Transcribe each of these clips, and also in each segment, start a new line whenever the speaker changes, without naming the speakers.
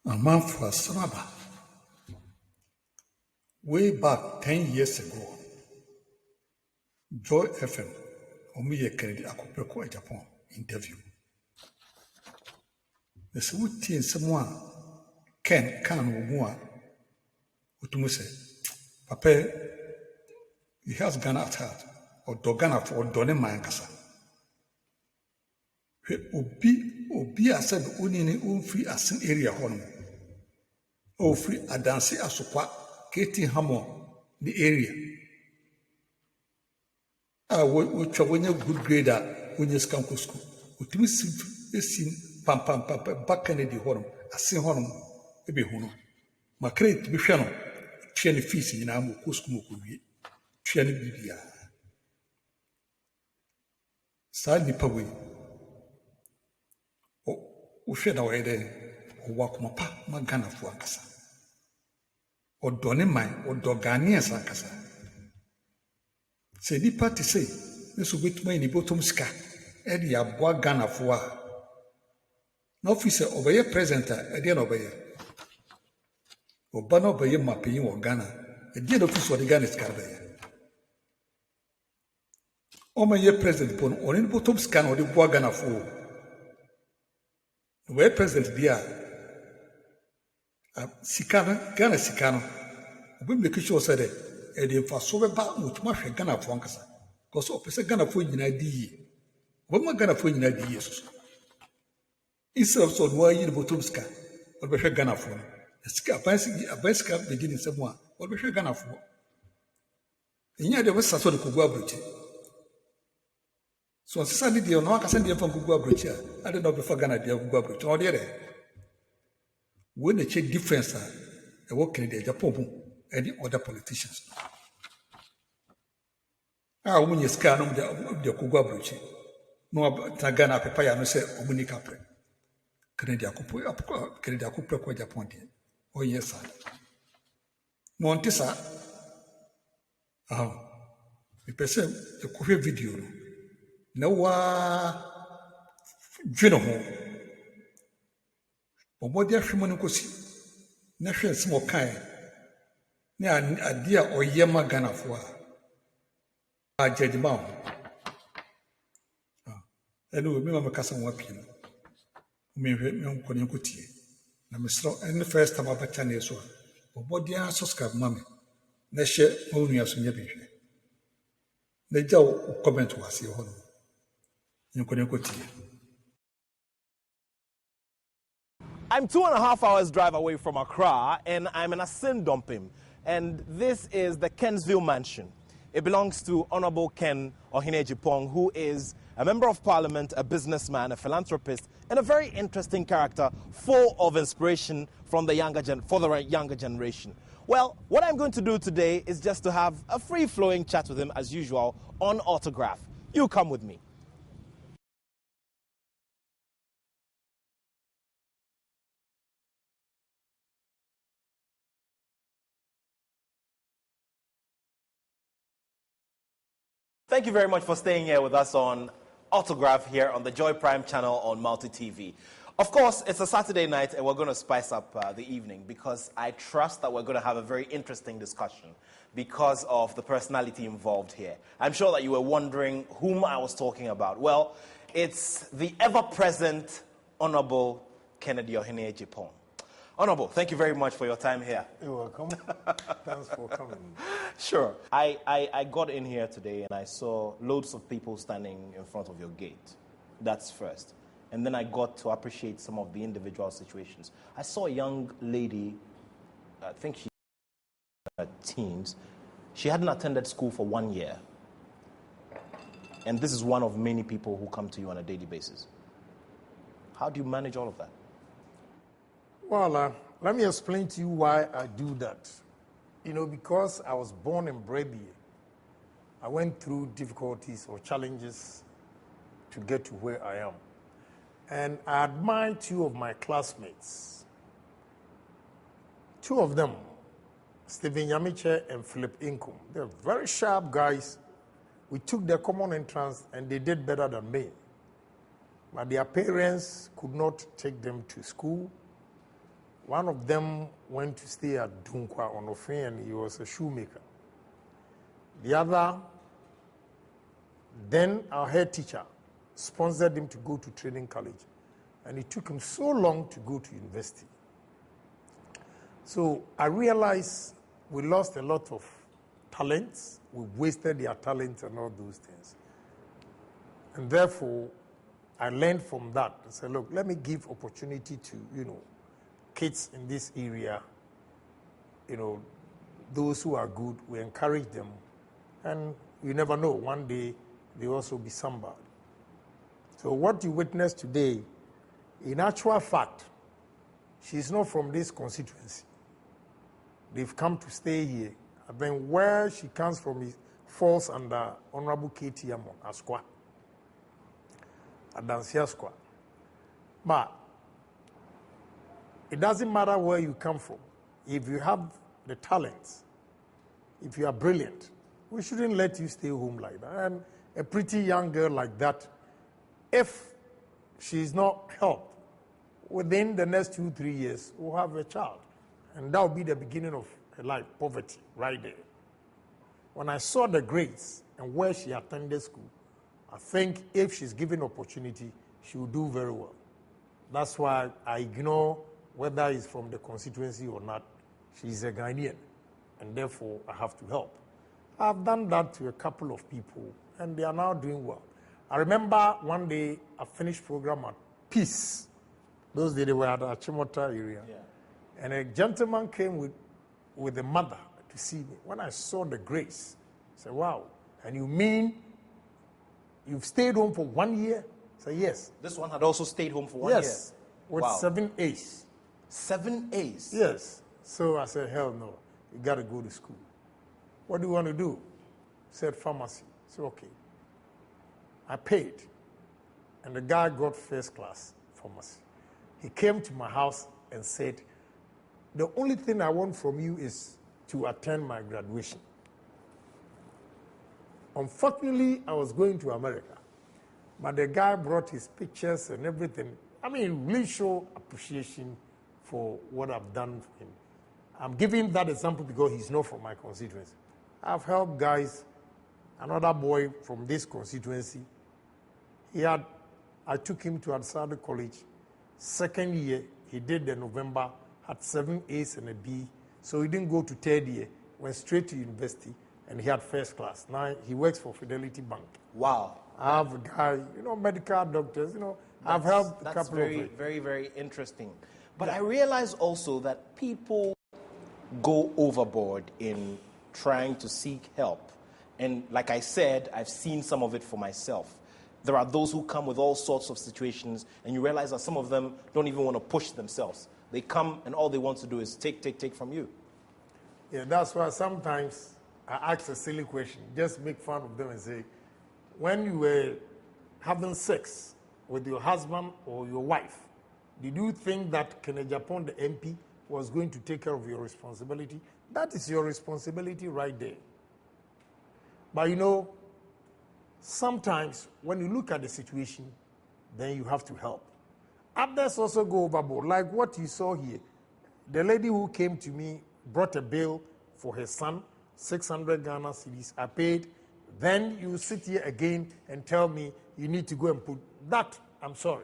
A man for Samaba. Way back 10 years ago, Joy FM, Omiye Kennedy Agyapong interview. The Swuti and someone can Wumua Utumuse, Papa, he has Ghana at heart, or Dogana for Donne Mayankasa. Obi a said Unini free as an area home. Oh, free a dancy asopwa, Katie Hamon, the area. Which when you good grader when you skanko school. Utimisi pam back Kennedy Horn, a sin honum, a be huno. My credit to be piano, Tiani fees in Amu Kuskumu, Tiani Bibia. Side Nipawi. Usheda wede wakumapa magana fuankasa. O done mine o dogania sankasa. Se di party say, this will wait my bottom ska, Eddie Abwa Ghana for no officer obey presenter, a dear obey. Obano obey mapping or Ghana, a dear officer of the Ghana Scarbay. O my year president pon or in bottom scan or the Ghana for. Where president dia Sikana, Ghana Sikano, we make sure said it for so about much more Ghana for Ankasa. Because opposite Ghana for United. What my Ghana for United years. Instead of so why you Botumska, or be Ghana for a ska beginning someone, or be Ghana for. In yet there was a sort of Kugua Bridge. So Sunday, the no can send you from Kugua Bridge. I don't know before Ghana, the Kugua Bridge, or the other. When the check difference, the work Kennedy Agyapong and the other politicians. When you scan the Kugua Bridge, no Tagana Papaya, no say, Obuni Capre. Kennedy Agyapong. Oh, yes, sir. Montesa. The person, the coffee video. No Juno. Omodia Shimonukosi. Nation small kind. Near a dear or Yama Ghana for a judge mount. And we remember Cassan Wapino. Me couldn't go to you. And the first time about Chinese one. Omodia subscribe, mammy. Neshe only as soon as you the Joe comment was your home. You couldn't go to you.
I'm 2.5 hours drive away from Accra, and I'm in a sin dumping. And this is the Kensville Mansion. It belongs to Honorable Ken Agyapong, who is a member of parliament, a businessman, a philanthropist, and a very interesting character, full of inspiration from the younger generation. Well, what I'm going to do today is just to have a free-flowing chat with him, as usual, on Autograph. You come with me. Thank you very much for staying here with us on Autograph here on the Joy Prime channel on Multi TV. Of course, it's a Saturday night and we're going to spice up the evening because I trust that we're going to have a very interesting discussion because of the personality involved here. I'm sure that you were wondering whom I was talking about. Well, it's the ever-present Honorable Kennedy Agyapong. Honorable, thank you very much for your time here.
You're welcome. Thanks for coming.
Sure. I got in here today and I saw loads of people standing in front of your gate. That's first. And then I got to appreciate some of the individual situations. I saw a young lady, I think she was in her teens. She hadn't attended school for 1 year. And this is one of many people who come to you on a daily basis. How do you manage all of that?
Well, let me explain to you why I do that. You know, because I was born and bred here, I went through difficulties or challenges to get to where I am. And I admire two of my classmates. Two of them, Stephen Yamiche and Philip Inkum. They're very sharp guys. We took their common entrance and they did better than me. But their parents could not take them to school. One of them went to stay at Dunkwa on Ofe, and he was a shoemaker. The other, then our head teacher, sponsored him to go to training college. And it took him so long to go to university. So I realized we lost a lot of talents. We wasted their talents and all those things. And therefore, I learned from that. I said, look, let me give opportunity to, kids in this area, those who are good, we encourage them. And you never know, one day they also be somebody. So what you witnessed today, in actual fact, she's not from this constituency. They've come to stay here. And then where she comes from falls under Honorable Kennedy Agyapong Asqua, Adansia Asqua. But it doesn't matter where you come from. If you have the talents, if you are brilliant, we shouldn't let you stay home like that. And a pretty young girl like that, if she's not helped, within the next 2-3 years, we'll have a child. And that will be the beginning of her life, poverty, right there. When I saw the grades and where she attended school, I think if she's given opportunity, she will do very well. That's why I ignore whether it's from the constituency or not. She's a Ghanaian, and therefore I have to help. I've done that to a couple of people, and they are now doing well. I remember one day I finished program at Peace. Those days they were at the Achimota area. Yeah. And a gentleman came with a mother to see me. When I saw the grace, I said, wow, and you mean you've stayed home for 1 year? I said, yes.
This one had also stayed home for 1 year?
Yes, with 7 A's.
7 A's?
Yes. So I said, hell no, you got to go to school. What do you want to do? He said, pharmacy. I said, okay. I paid, and the guy got first class pharmacy. He came to my house and said, the only thing I want from you is to attend my graduation. Unfortunately, I was going to America, but the guy brought his pictures and everything. I mean, really show appreciation for what I've done for him. I'm giving that example because he's not from my constituency. I've helped guys, another boy from this constituency. I took him to Adsado College. Second year, he did the November, had 7 A's and a B. So he didn't go to third year, went straight to university, and he had first class. Now he works for Fidelity Bank.
Wow.
I have a guy, medical doctors, I've helped a couple of them.
That's very, very interesting. But I realize also that people go overboard in trying to seek help. And like I said, I've seen some of it for myself. There are those who come with all sorts of situations, and you realize that some of them don't even want to push themselves. They come, and all they want to do is take from you.
Yeah, that's why sometimes I ask a silly question, just make fun of them and say, when you were having sex with your husband or your wife, did you think that Kennedy Agyapong, the MP, was going to take care of your responsibility? That is your responsibility right there. But sometimes when you look at the situation, then you have to help. Others also go overboard, like what you saw here. The lady who came to me brought a bill for her son, 600 Ghana cedis. I paid. Then you sit here again and tell me you need to go and put that. I'm sorry.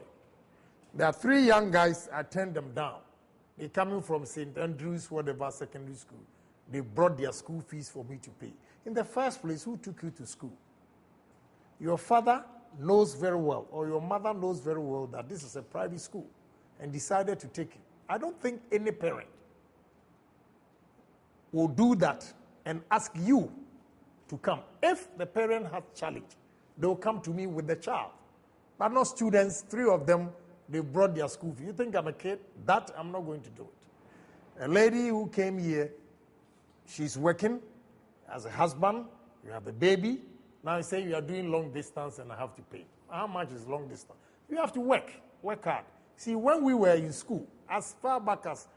There are 3 young guys, I turned them down. They're coming from St. Andrews, whatever, secondary school. They brought their school fees for me to pay. In the first place, who took you to school? Your father knows very well, or your mother knows very well that this is a private school and decided to take it. I don't think any parent will do that and ask you to come. If the parent has challenge, they'll come to me with the child. But not students, 3 of them, they brought their school fee. You think I'm a kid? That, I'm not going to do it. A lady who came here, she's working as a husband, you have a baby. Now you say you are doing long distance and I have to pay. How much is long distance? You have to work hard. See, when we were in school, as far back as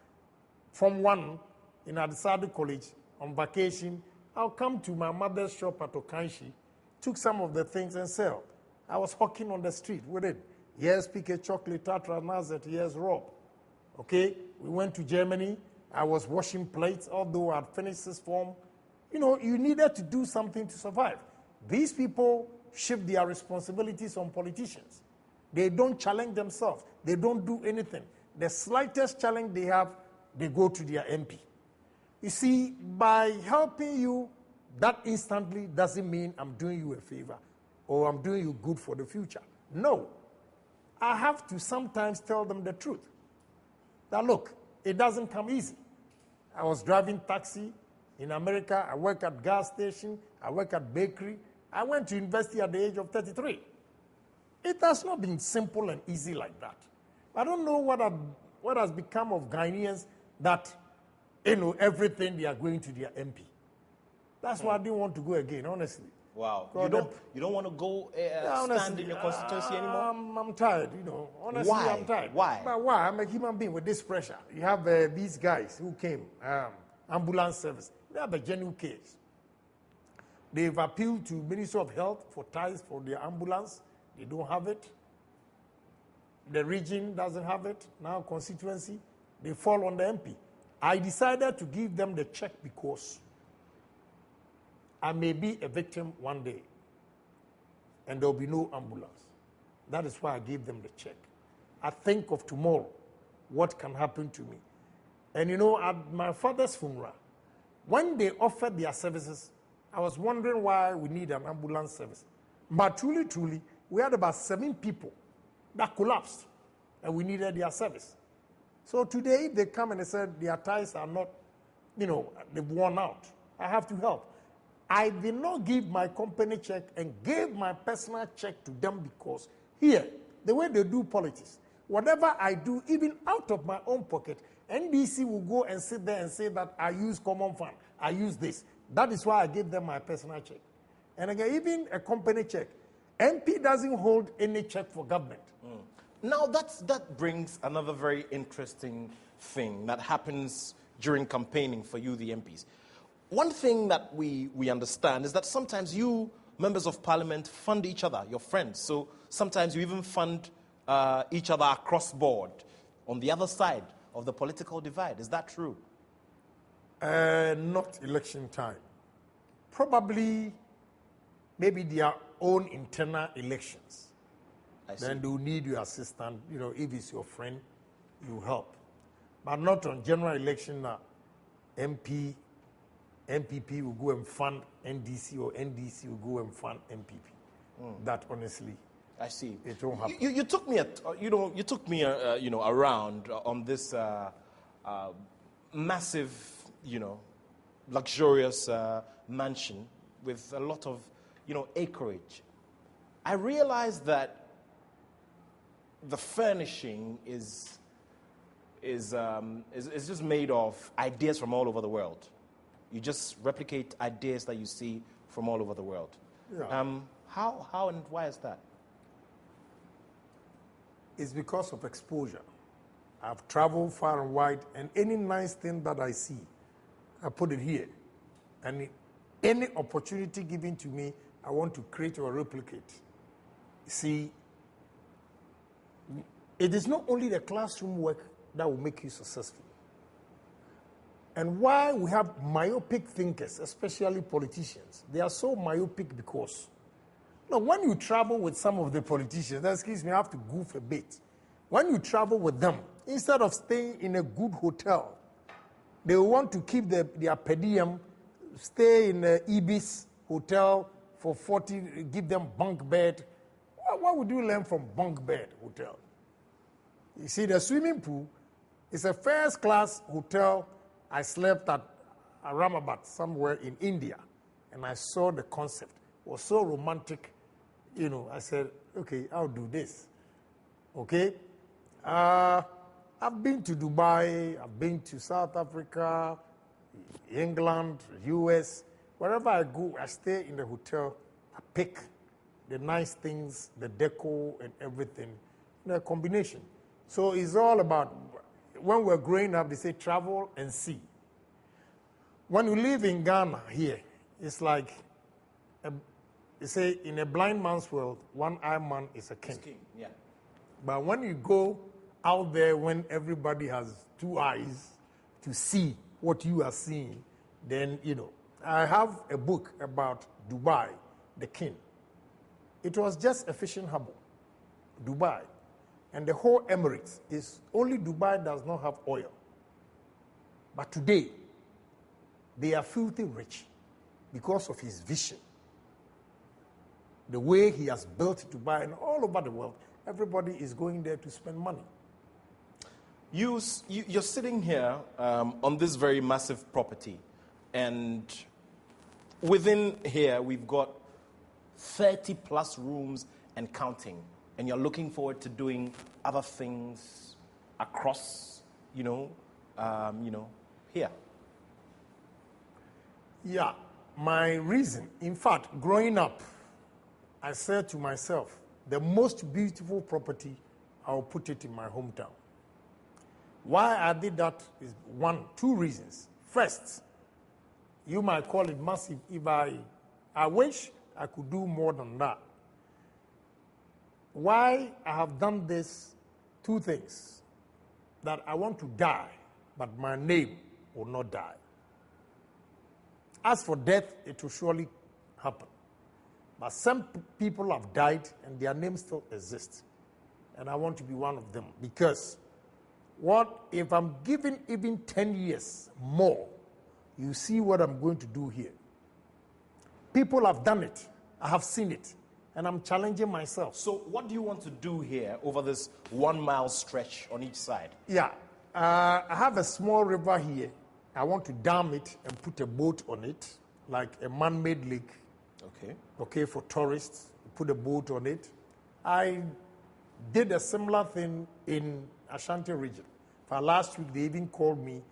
Form 1 in Adsado College on vacation, I'll come to my mother's shop at Okanshi, took some of the things and sell. I was hawking on the street with it. Here's PK chocolate, Tatra, Nazet, here's Rob. Okay, we went to Germany. I was washing plates, although I'd finished this form. You know, you needed to do something to survive. These people shift their responsibilities on politicians. They don't challenge themselves. They don't do anything. The slightest challenge they have, they go to their MP. You see, by helping you, that instantly doesn't mean I'm doing you a favor or I'm doing you good for the future. No. I have to sometimes tell them the truth. That look, it doesn't come easy. I was driving taxi in America. I work at gas station. I work at bakery. I went to university at the age of 33. It has not been simple and easy like that. I don't know what has become of Ghanaians that, you know, everything they are going to their MP. That's why I didn't want to go again, honestly.
Wow. You don't want to go stand in your constituency anymore?
I'm tired, you know. Honestly,
Why?
I'm tired.
Why?
But why? I'm a human being with this pressure. You have these guys who came, ambulance service. They have a genuine case. They've appealed to Ministry of Health for ties for their ambulance. They don't have it. The region doesn't have it. Now constituency, they fall on the MP. I decided to give them the check because I may be a victim one day and there will be no ambulance. That is why I gave them the check. I think of tomorrow, what can happen to me. And you know, at my father's funeral, when they offered their services, I was wondering why we need an ambulance service. But truly, we had about 7 people that collapsed and we needed their service. So today, if they come and they said their ties are not, you know, they've worn out, I have to help. I did not give my company check and gave my personal check to them because here, the way they do politics, whatever I do, even out of my own pocket, NDC will go and sit there and say that I use common fund, I use this. That is why I gave them my personal check. And again, even a company check, MP doesn't hold any check for government.
Now, that brings another very interesting thing that happens during campaigning for you, the MPs. One thing that we understand is that sometimes you, members of parliament, fund each other, your friends. So sometimes you even fund each other across board on the other side of the political divide. Is that true?
Not election time. Probably, maybe their own internal elections. Then they will need your assistance. You know, if it's your friend, you help. But not on general election. MPP will go and fund NDC or NDC will go and fund MPP. That honestly,
I see.
It won't happen.
You took me around on this massive, luxurious mansion with a lot of, acreage. I realized that the furnishing is just made of ideas from all over the world. You just replicate ideas that you see from all over the world.
Yeah.
How and why is that?
It's because of exposure. I've traveled far and wide, and any nice thing that I see, I put it here. And any opportunity given to me, I want to create or replicate. See, it is not only the classroom work that will make you successful. And why we have myopic thinkers, especially politicians, they are so myopic because, when you travel with some of the politicians, excuse me, I have to goof a bit. When you travel with them, instead of staying in a good hotel, they want to keep their per diem, stay in the Ibis hotel for 40, give them bunk bed. What would you learn from bunk bed hotel? You see, the swimming pool is a first-class hotel. I slept at Ramabat, somewhere in India, and I saw the concept. It was so romantic. I said, okay, I'll do this. Okay? I've been to Dubai, I've been to South Africa, England, US. Wherever I go, I stay in the hotel. I pick the nice things, the deco and everything, a combination. So it's all about, when we're growing up, they say travel and see. When you live in Ghana here, it's like, they say in a blind man's world, one-eyed man is a king.
Yeah.
But when you go out there when everybody has two eyes to see what you are seeing, then, I have a book about Dubai, the king. It was just a fishing harbor, Dubai. And the whole Emirates is only Dubai does not have oil. But today, they are filthy rich because of his vision. The way he has built Dubai and all over the world, everybody is going there to spend money.
You're sitting here on this very massive property, and within here we've got 30 plus rooms and counting, and you're looking forward to doing other things across, here.
Yeah, my reason, in fact, growing up, I said to myself, the most beautiful property, I'll put it in my hometown. Why I did that is two reasons. First, you might call it massive if I wish I could do more than that. Why I have done this, two things. That I want to die, but my name will not die. As for death, it will surely happen. But some people have died and their names still exist. And I want to be one of them. Because what if I'm given even 10 years more, you see what I'm going to do here. People have done it. I have seen it. And I'm challenging myself.
So what do you want to do here over this 1 mile stretch on each side?
Yeah. I have a small river here. I want to dam it and put a boat on it, like a man-made lake. Okay, for tourists, put a boat on it. I did a similar thing in Ashanti region. For last week, they even called me.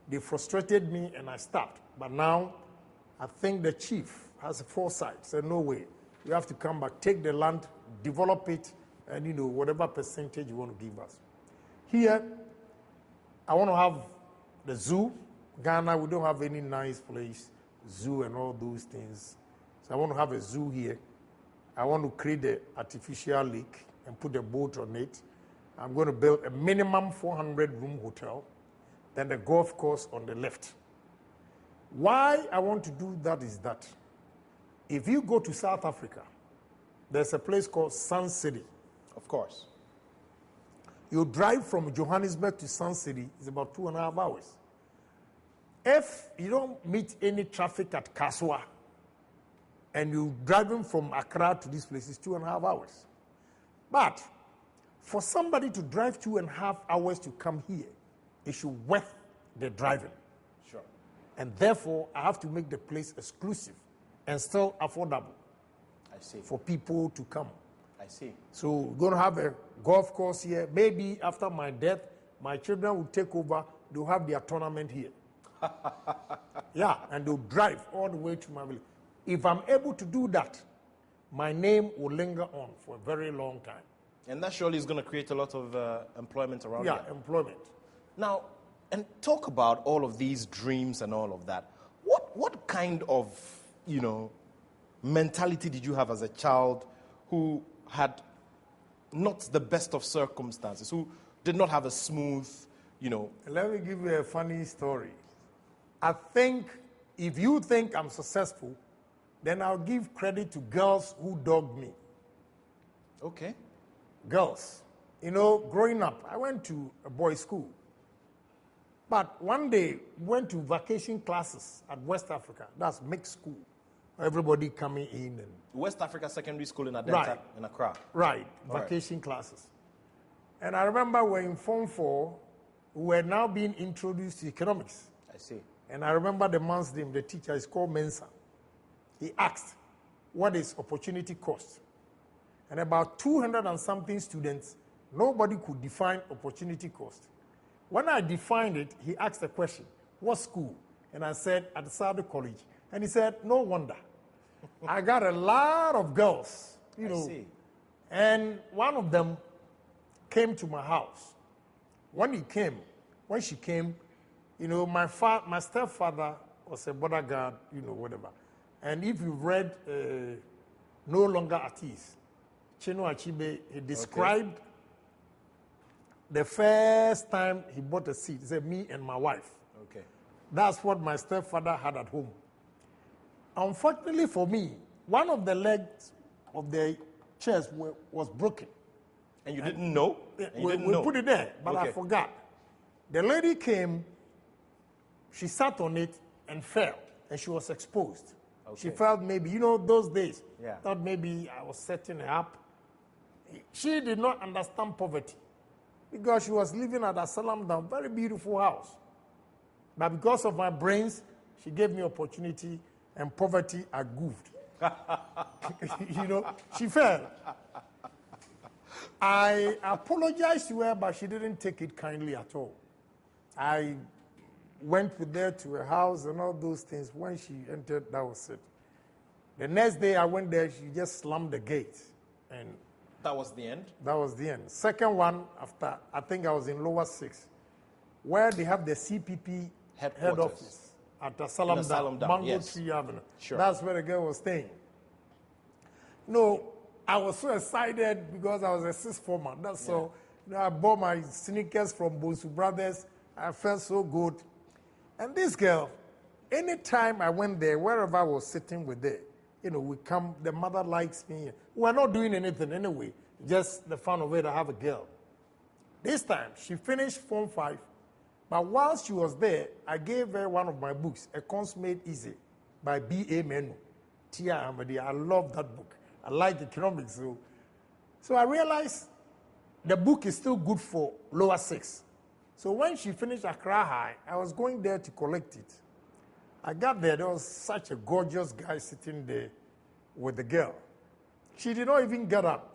They frustrated me and I stopped. But now, I think the chief has a foresight. Said, no way. You have to come back, take the land, develop it, and whatever percentage you want to give us. Here, I want to have the zoo. Ghana, we don't have any nice place, zoo and all those things. So I want to have a zoo here. I want to create an artificial lake and put a boat on it. I'm going to build a minimum 400-room hotel, then the golf course on the left. Why I want to do that is that if you go to South Africa, there's a place called Sun City.
Of course.
You drive from Johannesburg to Sun City, it's about 2.5 hours. If you don't meet any traffic at Kaswa, and you're driving from Accra to this place, it's 2.5 hours. But for somebody to drive 2.5 hours to come here, it should worth the driving.
Sure.
And therefore, I have to make the place exclusive and still affordable.
I see.
For people to come.
I see.
So we're going to have a golf course here. Maybe after my death, my children will take over. They'll have their tournament here. Yeah, and they'll drive all the way to my village. If I'm able to do that, my name will linger on for a very long time.
And that surely is going to create a lot of employment around
here.
here.
Yeah, employment.
Now, and talk about all of these dreams and all of that. What kind of, mentality did you have as a child who had not the best of circumstances, who did not have a smooth,
Let me give you a funny story. I think if you think I'm successful, then I'll give credit to girls who dogged me.
Okay.
Girls. Growing up, I went to a boys' school. But one day, went to vacation classes at West Africa. That's mixed school. Everybody coming in. And
West Africa Secondary School in Adenta,
right.
in Accra.
Right, vacation classes. And I remember we're in Form 4, we were now being introduced to economics.
I see.
And I remember the man's name, the teacher is called Mensa. He asked, what is opportunity cost? And about 200 and something students, nobody could define opportunity cost. When I defined it, he asked a question, what school? And I said, at Sado College. And he said, no wonder. I got a lot of girls,
I see.
And one of them came to my house. When she came, my stepfather was a bodyguard, whatever. And if you read No Longer at Ease, Chinua Achebe, he described The first time he bought a seat, he said, me and my wife.
Okay.
That's what my stepfather had at home. Unfortunately for me, one of the legs of the chairs was broken.
And you didn't know?
We put it there, but I forgot. The lady came, she sat on it and fell, and she was exposed. Okay. She felt maybe, you know, those days, thought maybe I was setting her up. She did not understand poverty because she was living at a Salam Down, very beautiful house. But because of my brains, she gave me opportunity, and poverty I goofed. You know, she fell. I apologized to her, but she didn't take it kindly at all. I went with her to her house and all those things. When she entered, that was it. The next day I went there, she just slammed the gate. And
that was the end?
That was the end. Second one, after, I think I was in lower 6, where they have the CPP head office at the Salam Down, Mango Tree Avenue. Sure. That's where the girl was staying. No, I was so excited because I was a sixth former. That's so. You know, I bought my sneakers from Bosu Brothers. I felt so good. And this girl, anytime I went there, wherever I was sitting with her, you know, we come, the mother likes me. We're not doing anything anyway, just the fun of it, I have a girl. This time, she finished Form 5, but while she was there, I gave her one of my books, A Consummate Easy, by B.A. Menu. Tia Amadi. I love that book. I like economics. So I realized the book is still good for lower 6. So when she finished Accra High, I was going there to collect it. I got there was such a gorgeous guy sitting there with the girl. She did not even get up.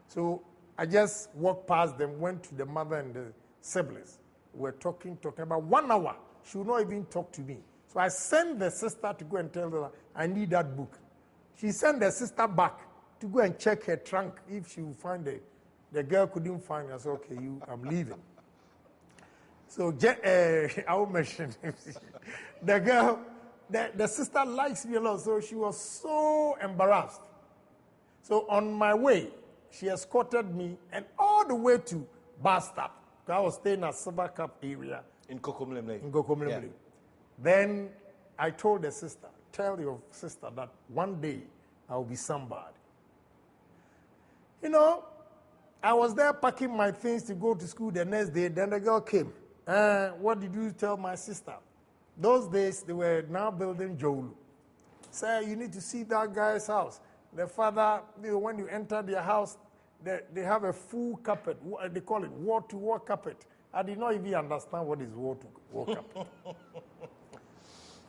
So I just walked past them, went to the mother and the siblings. We were talking about 1 hour. She would not even talk to me. So I sent the sister to go and tell her, I need that book. She sent the sister back to go and check her trunk if she would find it. The girl couldn't find it. I said, okay, I'm leaving. So I will mention the girl, the sister likes me a lot, so she was so embarrassed. So on my way, she escorted me and all the way to bus stop. I was staying at Silver Cup area.
In Kokomlemle.
In Kokomlemle. Then I told the sister, tell your sister that one day I'll be somebody. You know, I was there packing my things to go to school the next day. Then the girl came. What did you tell my sister? Those days, they were now building Jolu. Say, you need to see that guy's house. The father, when you enter their house, they have a full carpet. They call it wall-to-wall carpet. I did not even understand what is wall-to-wall carpet.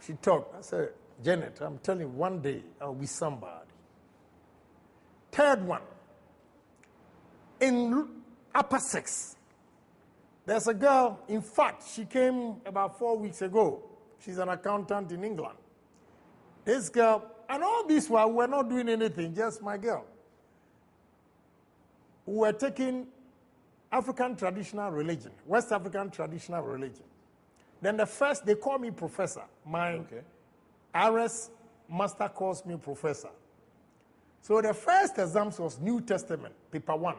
She talked. I said, Janet, I'm telling you, one day I'll be somebody. Third one. In upper 6, there's a girl, in fact, she came about 4 weeks ago. She's an accountant in England. This girl, and all this while we're not doing anything, just my girl. We were taking African traditional religion, West African traditional religion. Then the first, they call me professor. My RS master calls me professor. So the first exam was New Testament, paper 1.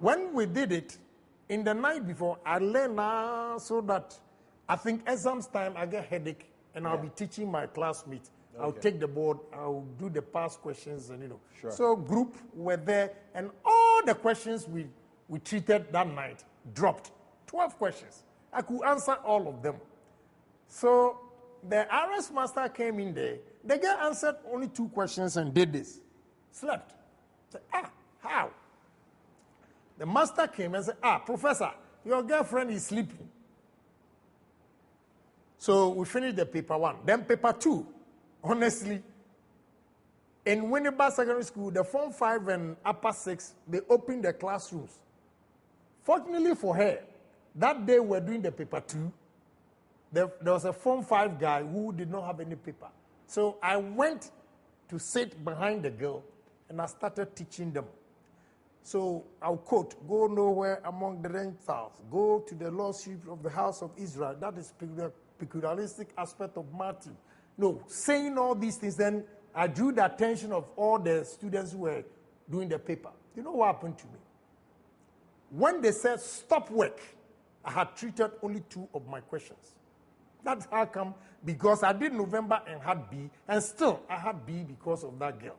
When we did it, in the night before, I learned so that I think exams time I get headache and I'll be teaching my classmates. I'll take the board, I'll do the past questions and So group were there and all the questions we treated that night dropped. 12 questions. I could answer all of them. So the RS master came in there. The guy answered only 2 questions and did this. Slept. Said, how? The master came and said, professor, your girlfriend is sleeping. So we finished the paper 1. Then paper 2, honestly, in Winneba Secondary School, the Form 5 and upper 6, they opened the classrooms. Fortunately for her, that day we were doing the paper 2. There was a Form 5 guy who did not have any paper. So I went to sit behind the girl and I started teaching them. So I'll quote, go nowhere among the Gentiles, go to the lordship of the house of Israel. That is peculiaristic aspect of Matthew. No, saying all these things, then I drew the attention of all the students who were doing the paper. You know what happened to me? When they said stop work, I had treated only 2 of my questions. That's how come, because I did November and had B, and still I had B because of that girl.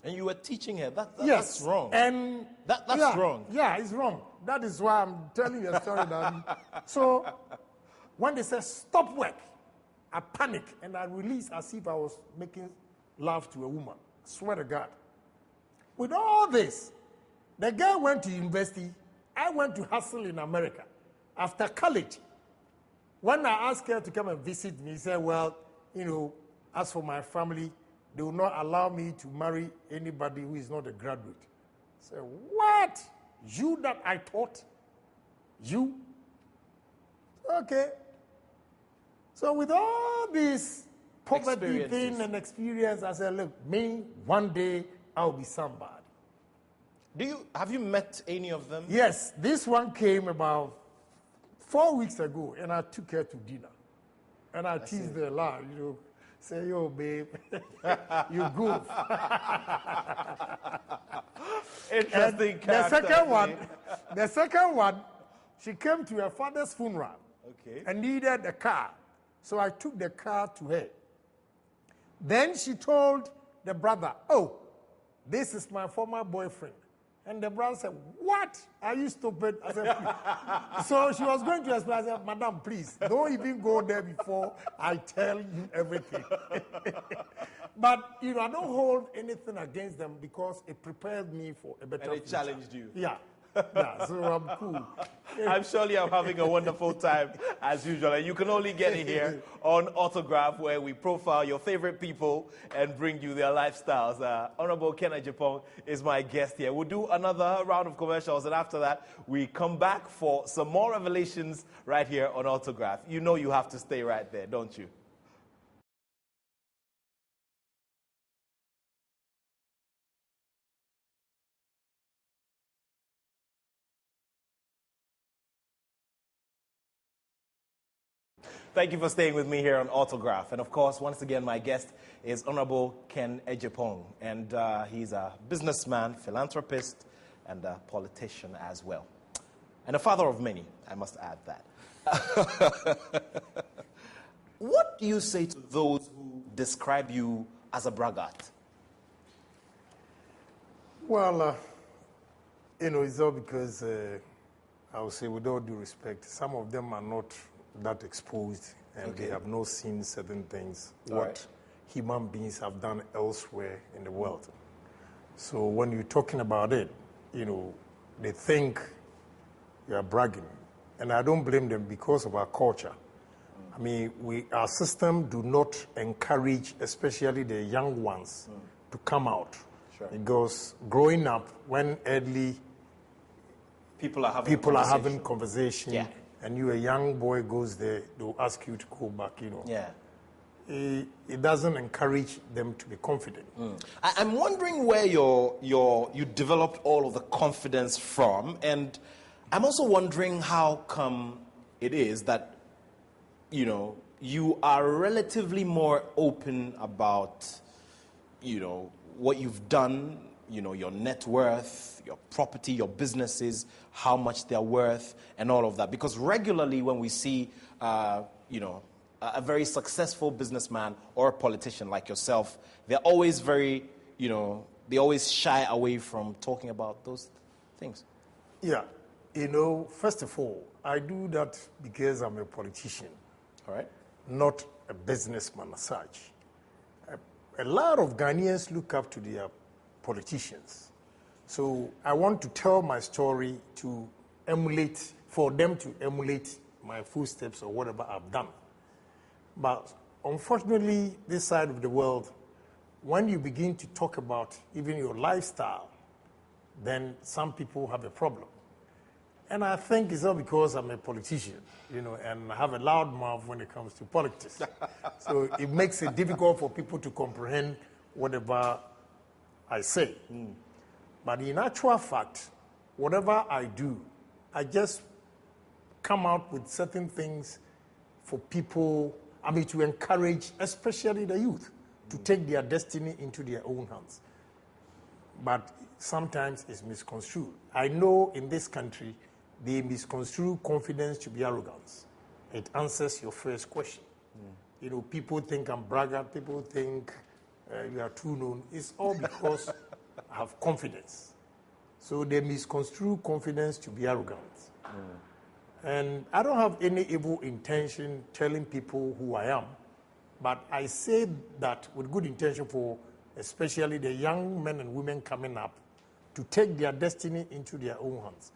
And you were teaching her.
Yes.
That's wrong.
And
that's wrong.
Yeah, it's wrong. That is why I'm telling you a story. So when they said stop work, I panicked and I released as if I was making love to a woman. I swear to God. With all this, the girl went to university. I went to hustle in America. After college, when I asked her to come and visit me, she said, well, as for my family, they will not allow me to marry anybody who is not a graduate. I said, what? You that I taught? You? Okay. So with all this poverty thing and experience, I said, look, me, one day, I'll be somebody.
Have you met any of them?
Yes. This one came about 4 weeks ago, and I took her to dinner. And I teased her a lot, say, yo, babe, you goof.
Interesting
character. The second one, she came to her father's funeral and needed a car. So I took the car to her. Then she told the brother, oh, this is my former boyfriend. And the brother said, what? Are you stupid? I said, so she was going to explain. I said, madam, please, don't even go there before I tell you everything. But, I don't hold anything against them because it prepared me for a better future.
And it challenged you.
Yeah. Yeah, so I'm cool.
I'm surely I'm having a wonderful time as usual. And you can only get it here on Autograph, where we profile your favorite people and bring you their lifestyles. Honorable Kennedy Agyapong is my guest here. We'll do another round of commercials, and after that, we come back for some more revelations right here on Autograph. You know you have to stay right there, don't you? Thank you for staying with me here on Autograph. And of course, once again, my guest is Honorable Ken Agyapong. And he's a businessman, philanthropist, and a politician as well. And a father of many, I must add that. What do you say to those who describe you as a braggart?
Well, it's all because, I would say with all due respect, some of them are not that exposed, and they have not seen certain things, human beings have done elsewhere in the world. So when you're talking about it, they think you are bragging. And I don't blame them because of our culture. I mean, our system do not encourage, especially the young ones, to come out. Sure. Because growing up, when early
people are having
conversation, and you, a young boy, goes there, they'll ask you to go back,
Yeah.
It doesn't encourage them to be confident.
I'm wondering where you developed all of the confidence from, and I'm also wondering how come it is that, you are relatively more open about, what you've done, your net worth, your property, your businesses, how much they're worth, and all of that. Because regularly when we see, a very successful businessman or a politician like yourself, they're always very, they always shy away from talking about those things.
Yeah. First of all, I do that because I'm a politician.
All right.
Not a businessman as such. A lot of Ghanaians look up to their politicians. So I want to tell my story to emulate, for them to emulate my footsteps or whatever I've done. But unfortunately, this side of the world, when you begin to talk about even your lifestyle, then some people have a problem. And I think it's all because I'm a politician, and I have a loud mouth when it comes to politics. So it makes it difficult for people to comprehend whatever I say. But in actual fact, whatever I do, I just come out with certain things for people, to encourage, especially the youth, to take their destiny into their own hands. But sometimes is misconstrued. I know in this country, they misconstrue confidence to be arrogance. It answers your first question. You know, people think I'm braggart, people think you are too known. It's all because I have confidence. So they misconstrue confidence to be arrogance. And I don't have any evil intention telling people who I am, but I say that with good intention for especially the young men and women coming up to take their destiny into their own hands.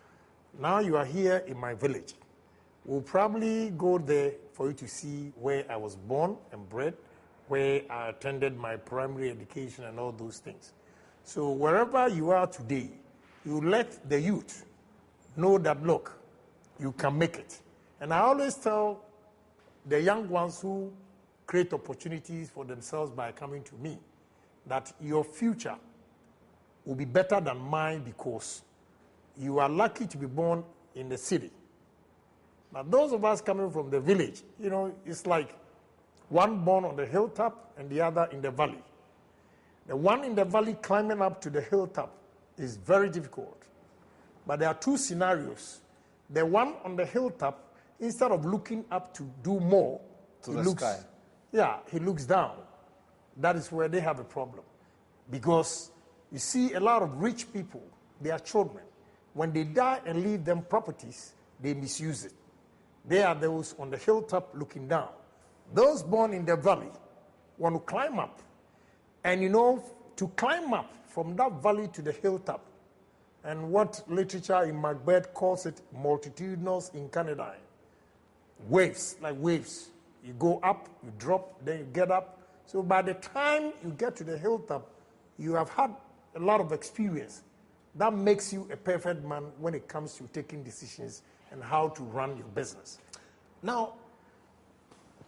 Now you are here in my village. We'll probably go there for you to see where I was born and bred, where I attended my primary education and all those things. So wherever you are today, you let the youth know that, look, you can make it. And I always tell the young ones who create opportunities for themselves by coming to me that your future will be better than mine because you are lucky to be born in the city. Now, those of us coming from the village, you know, it's like one born on the hilltop and the other in the valley. The one in the valley climbing up to the hilltop is very difficult. But there are two scenarios. The one on the hilltop, instead of looking up to do more,
to the sky.
Yeah, he looks down. That is where they have a problem. Because you see a lot of rich people, their children, when they die and leave them properties, they misuse it. They are those on the hilltop looking down. Those born in the valley want to climb up. And you know, to climb up from that valley to the hilltop, and what literature in Macbeth calls it multitudinous incarnadine. Waves, like waves. You go up, you drop, then you get up. So by the time you get to the hilltop, you have had a lot of experience. That makes you a perfect man when it comes to taking decisions and how to run your business.
Now,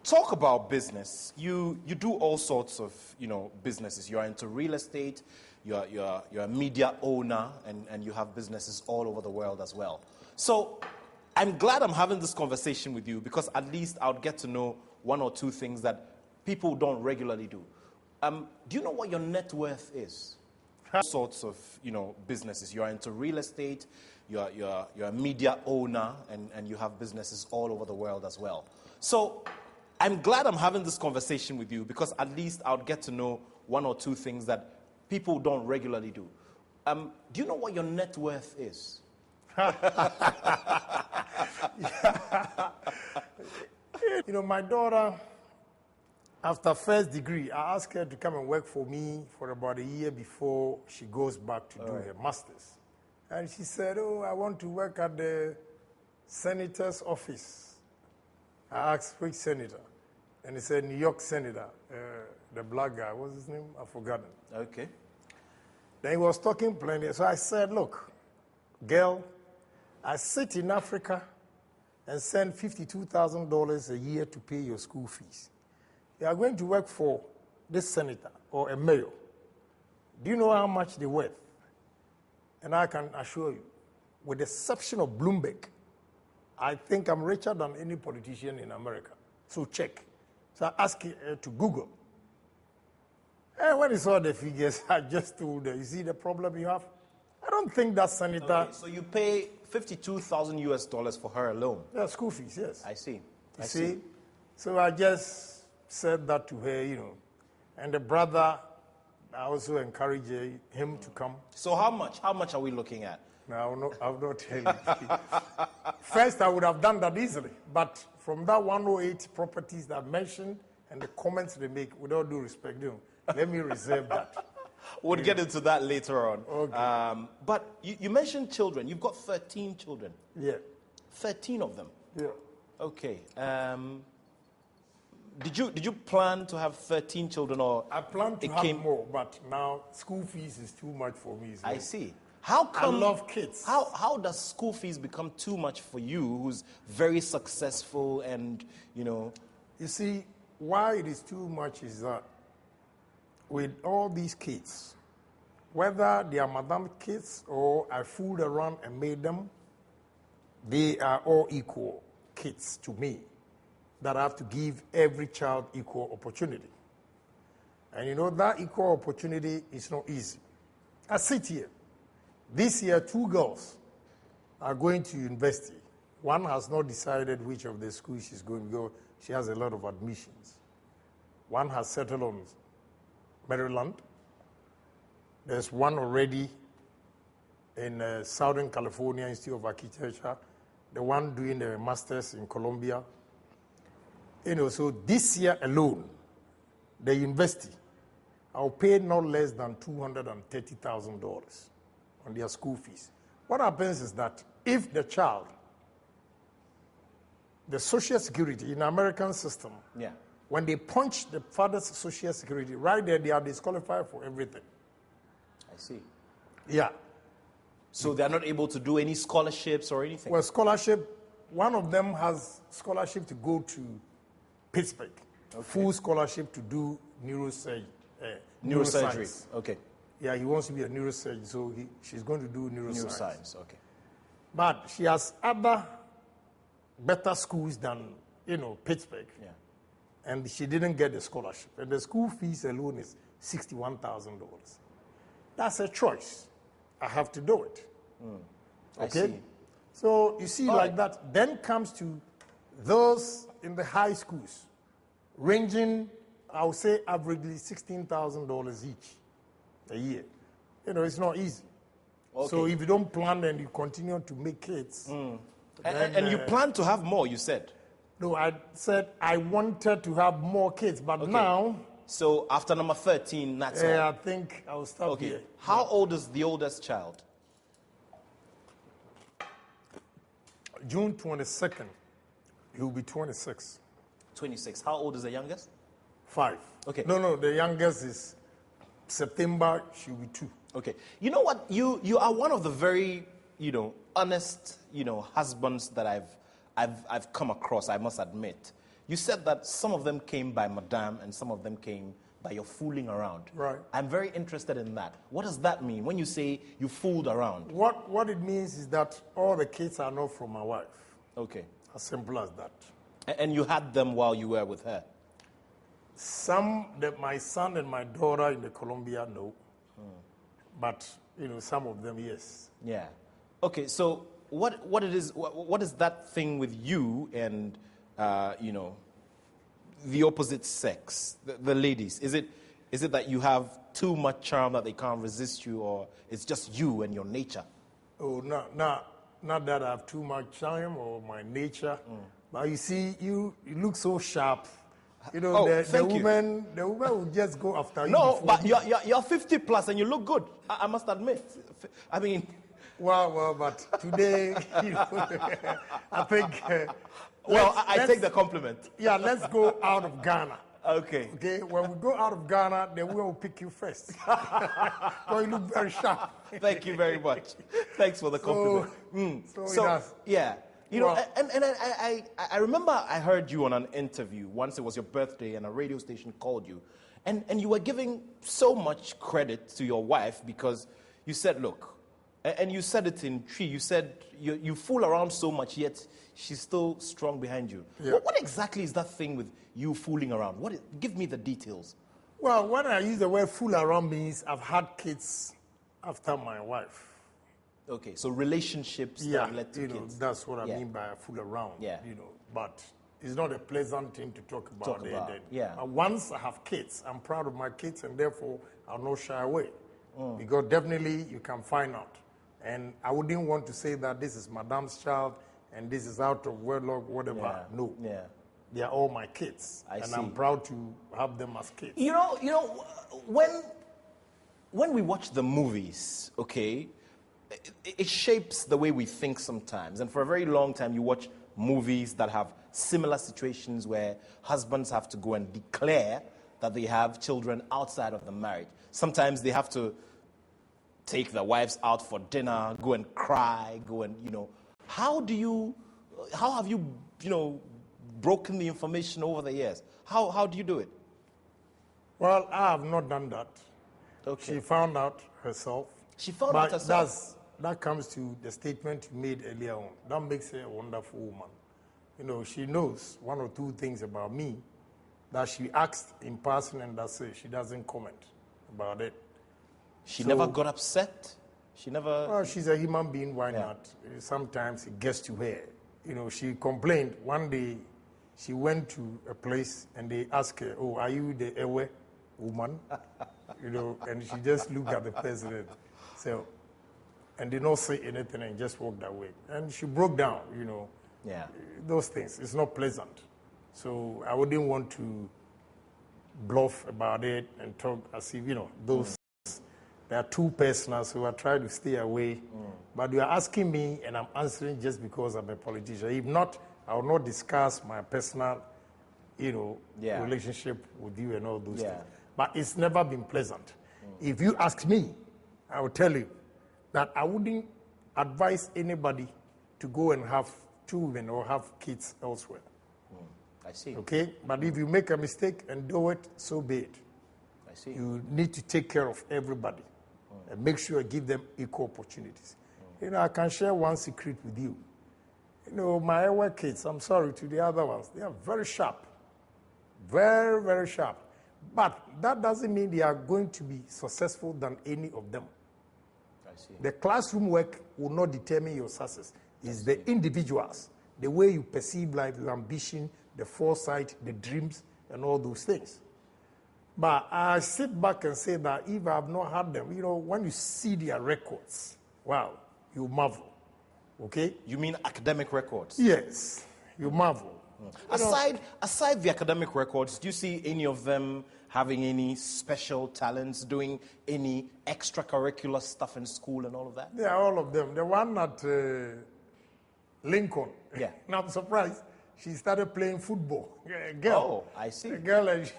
talk about business. You do all sorts of, you know, businesses. You are into real estate, you're a media owner, and you have businesses all over the world as well. So I'm glad I'm having this conversation with you because at least I would get to know one or two things that people don't regularly do. Do you know what your net worth is? Sorts of, you know, businesses. You are into real estate, you're a media owner, and you have businesses all over the world as well. So I'm glad I'm having this conversation with you because at least I would get to know one or two things that people don't regularly do. Do you know what your net worth is?
You know, my daughter, after first degree, I asked her to come and work for me for about a year before she goes back to do her master's. And she said, oh, I want to work at the senator's office. I asked, which senator? And he said, New York senator, the black guy. What's his name? I've forgotten.
Okay.
Then he was talking plenty. So I said, look, girl, I sit in Africa and send $52,000 a year to pay your school fees. You are going to work for this senator or a mayor. Do you know how much they're worth? And I can assure you, with the exception of Bloomberg, I think I'm richer than any politician in America. So check. So I asked her to Google. And when he saw the figures, I just told her, you see the problem you have? I don't think that senator...
Okay, so you pay $52,000 for her alone?
Yeah, school fees, yes.
I see.
You see? So I just said that to her, you know. And the brother, I also encouraged him to come.
So how much? How much are we looking at?
No, I'll not tell you. First, I would have done that easily. But from that 108 properties that I mentioned and the comments they make, with all due respect, you know, let me reserve that.
We'll get into that later on.
Okay.
But you mentioned children. You've got 13 children.
Yeah.
13 of them.
Yeah.
Okay. Did you plan to have 13 children, or
I plan to have more, but now school fees is too much for me.
I see. How come?
I love kids.
How does school fees become too much for you, who's very successful and, you know?
You see, why it is too much is that with all these kids, whether they are madam kids or I fooled around and made them, they are all equal kids to me, that I have to give every child equal opportunity. And you know, that equal opportunity is not easy. I sit here. This year, 2 girls are going to university. One has not decided which of the schools she's going to go. She has a lot of admissions. One has settled on Maryland. There's one already in Southern California Institute of Architecture. The one doing the master's in Columbia. So this year alone, the university, I'll pay not less than $230,000 on their school fees. What happens is that if the child, the Social Security in the American system, when they punch the father's Social Security, right there, they are disqualified for everything.
I see.
Yeah.
So they're not able to do any scholarships or anything?
Well, scholarship, one of them has scholarship to go to Pittsburgh, full scholarship to do neuroscience.
Okay.
Yeah, he wants to be a neurosurgeon, so she's going to do neuroscience.
Okay.
But she has other better schools than, Pittsburgh.
Yeah.
And she didn't get the scholarship. And the school fees alone is $61,000. That's a choice. I have to do it.
I see.
So you see, like that. Then comes to those in the high schools, ranging, I would say, averagely $16,000 each a year. It's not easy.
Okay.
So if you don't plan and you continue to make kids.
And you plan to have more, you said?
No, I said I wanted to have more kids, but now.
So after number 13, that's all?
I think I'll stop here.
How old is the oldest child?
June 22nd, he'll be 26.
26. How old is the youngest?
5.
Okay.
No, the youngest is September, she'll be 2.
Okay. You know what? You are one of the very, honest, husbands that I've come across, I must admit. You said that some of them came by Madame and some of them came by your fooling around.
Right.
I'm very interested in that. What does that mean when you say you fooled around?
What it means is that all the kids are not from my wife.
Okay.
As simple as that.
And you had them while you were with her?
My son and my daughter in the Columbia, no. But, some of them, yes.
Yeah. Okay, so what is that thing with you and, the opposite sex, the ladies? Is it that you have too much charm that they can't resist you, or it's just you and your nature?
Oh, not that I have too much charm or my nature. But you see, you look so sharp. The woman will just go after you.
No, but you're 50 plus and you look good. I must admit. I mean.
Well, but today, I think.
I take the compliment.
Yeah, let's go out of Ghana.
Okay.
Okay, when we go out of Ghana, then we will pick you first. So you look very sharp.
Thank you very much. Thanks for the compliment.
So
yeah. I remember I heard you on an interview. Once it was your birthday and a radio station called you. And you were giving so much credit to your wife because you said, look, and you said it in tree, you said you fool around so much, yet she's still strong behind you.
Yeah.
What exactly is that thing with you fooling around? Give me the details.
Well, when I use the word fool around means I've had kids after my wife.
Okay, so relationships that led to kids.
That's what I mean by fool around.
Yeah.
But it's not a pleasant thing to talk about.
Yeah.
Once I have kids, I'm proud of my kids, and therefore I'll not shy away. Because definitely you can find out. And I wouldn't want to say that this is Madame's child and this is out of wedlock, whatever.
Yeah.
No.
Yeah.
They are all my kids.
I see.
I'm proud to have them as kids.
When we watch the movies, okay, it shapes the way we think sometimes. And for a very long time, you watch movies that have similar situations where husbands have to go and declare that they have children outside of the marriage. Sometimes they have to take their wives out for dinner, go and cry, how have you, broken the information over the years? How do you do it?
Well, I have not done that.
Okay.
She found out herself.
She found out herself?
That comes to the statement you made earlier on. That makes her a wonderful woman. She knows one or two things about me that she asked in person, and that's it. She doesn't comment about it.
She never got upset? She never...
Well, she's a human being, why
Yeah.
not? Sometimes it gets to her. You know, she complained one day. She went to a place and they asked her, "Oh, are you the Ewe woman?" You know, and she just looked at the president, so, and did not say anything and just walked away. And she broke down. You know,
Yeah.
those things. It's not pleasant. So I wouldn't want to bluff about it and talk as if, you know, those. They are too personal, so I try to stay away. But you are asking me, and I'm answering just because I'm a politician. If not, I will not discuss my personal, you know,
Yeah.
relationship with you and all those
Yeah.
things. But it's never been pleasant. If you ask me, I will tell you that I wouldn't advise anybody to go and have children or have kids elsewhere.
I see.
Okay? But if you make a mistake and do it, so be it.
I see.
You need to take care of everybody and make sure you give them equal opportunities. You know, I can share one secret with you. You know, my work kids, I'm sorry to the other ones, they are very sharp. Very, very sharp. But that doesn't mean they are going to be successful than any of them.
I see.
The classroom work will not determine your success. It's the individuals, the way you perceive life, your ambition, the foresight, the dreams, and all those things. But I sit back and say that if I have not had them, you know, when you see their records, wow, you marvel. Okay?
You mean academic records?
Yes, you marvel.
Aside the academic records, do you see any of them having any special talents, doing any extracurricular stuff in school and all of that?
They are all of them. The one at Lincoln,
Yeah.
and I'm surprised, she started playing football. A girl.
Oh, I see.
A girl, and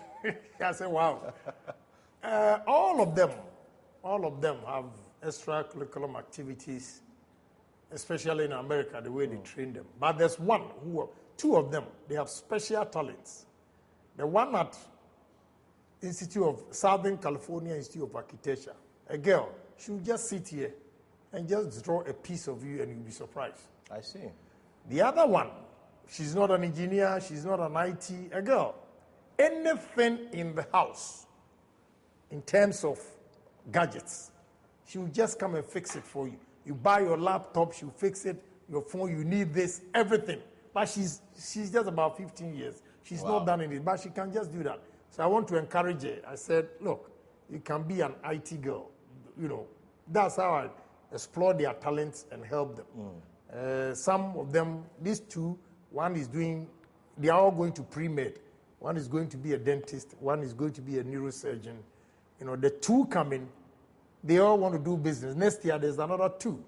I said, wow. All of them have extracurricular activities, especially in America, the way they train them. But there's two of them, they have special talents. The one at Southern California Institute of Architecture, a girl, she will just sit here and just draw a piece of you and you'll be surprised.
I see.
The other one, she's not an engineer, she's not an IT, a girl. Anything in the house, in terms of gadgets, she will just come and fix it for you. You buy your laptop, she'll fix it, your phone, you need this, everything. But she's just about 15 years. She's not done anything, but she can just do that. So I want to encourage her. I said, look, you can be an IT girl. You know, that's how I explore their talents and help them. Some of them, these two, one is doing, they are all going to pre-med. One is going to be a dentist. One is going to be a neurosurgeon. You know, the two coming, they all want to do business. Next year, there's another two.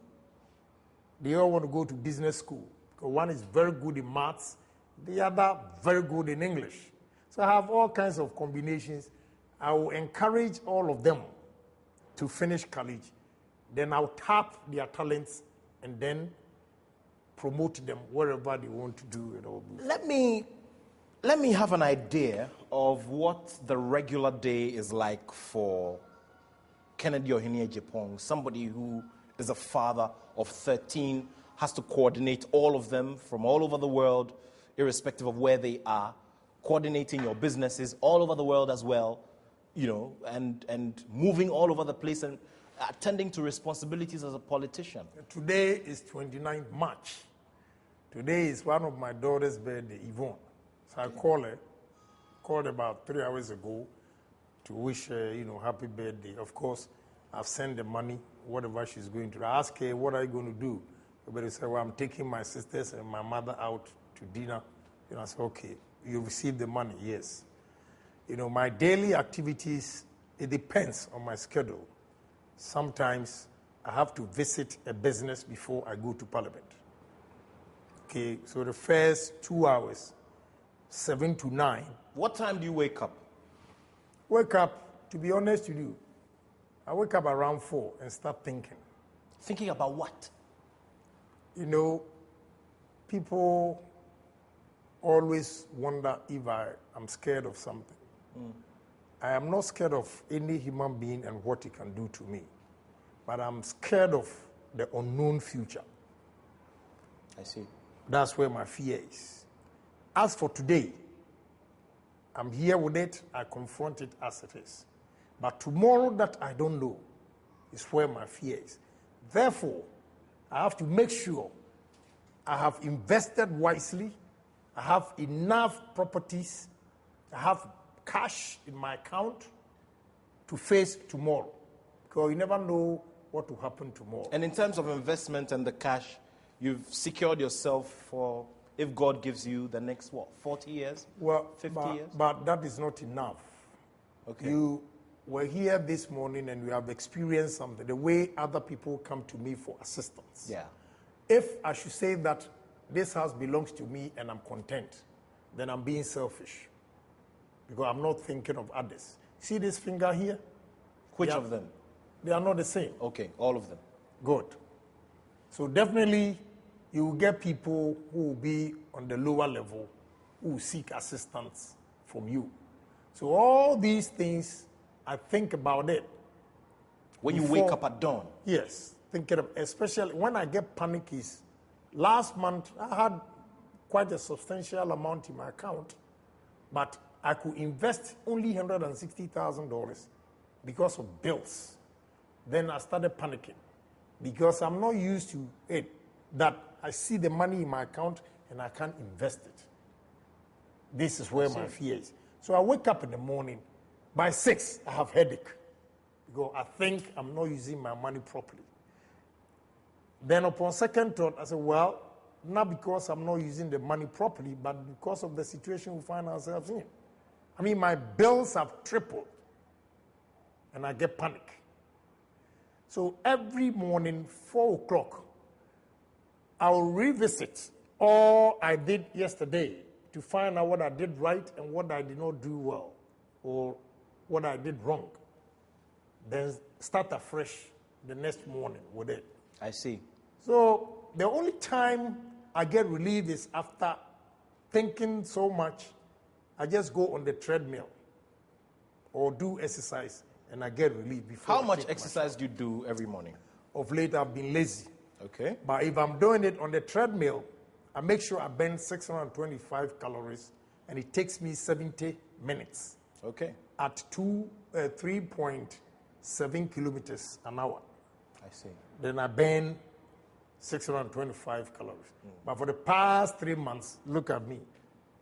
They all want to go to business school. Because one is very good in maths, the other very good in English. So I have all kinds of combinations. I will encourage all of them to finish college. Then I'll tap their talents and then promote them wherever they want to do and all this.
Let me have an idea of what the regular day is like for Kennedy Agyapong, somebody who is a father of 13, has to coordinate all of them from all over the world, irrespective of where they are, coordinating your businesses all over the world as well, you know, and moving all over the place and attending to responsibilities as a politician.
Today is 29th March. Today is one of my daughter's birthday, Yvonne. So I called about 3 hours ago to wish her, you know, happy birthday. Of course, I've sent the money, whatever she's going to do. I asked her, what are you going to do? Everybody said, well, I'm taking my sisters and my mother out to dinner. You know, I said, okay, you received the money, yes. You know, my daily activities, it depends on my schedule. Sometimes I have to visit a business before I go to Parliament. Okay, so the first 2 hours, 7 to 9.
What time do you wake up?
Wake up, to be honest with you, I wake up around 4 and start thinking.
Thinking about what?
You know, people always wonder if I am scared of something. I am not scared of any human being and what he can do to me, but I'm scared of the unknown future.
I see.
That's where my fear is. As for today, I'm here with it, I confront it as it is. But tomorrow that I don't know is where my fear is. Therefore, I have to make sure I have invested wisely, I have enough properties, I have cash in my account to face tomorrow. Because you never know what will happen tomorrow.
And in terms of investment and the cash, you've secured yourself for, if God gives you the next, 40 years?
Well,
50 years?
But that is not enough.
Okay.
You were here this morning and you have experienced something, the way other people come to me for assistance.
Yeah.
If I should say that this house belongs to me and I'm content, then I'm being selfish. Because I'm not thinking of others. See this finger here?
Which of them?
They are not the same.
Okay, all of them.
Good. So definitely you will get people who will be on the lower level who will seek assistance from you. So all these things, I think about it.
When you wake up at dawn?
Yes. Thinking of, especially when I get panic is, last month I had quite a substantial amount in my account, but I could invest only $160,000 because of bills. Then I started panicking because I'm not used to it, that I see the money in my account and I can't invest it. This is where my fear is. So I wake up in the morning, by 6, I have headache because I think I'm not using my money properly. Then upon second thought, I said, well, not because I'm not using the money properly, but because of the situation we find ourselves in. I mean, my bills have tripled and I get panic. So every morning, 4 o'clock, I'll revisit all I did yesterday to find out what I did right and what I did not do well or what I did wrong. Then start afresh the next morning with it.
I see.
So the only time I get relief is after thinking so much, I just go on the treadmill or do exercise and I get relief before.
How much exercise do you do every morning?
Of late, I've been lazy.
Okay.
But if I'm doing it on the treadmill, I make sure I burn 625 calories and it takes me 70 minutes.
Okay.
At 3.7 kilometers an hour.
I see.
Then I burn 625 calories. But for the past 3 months, look at me.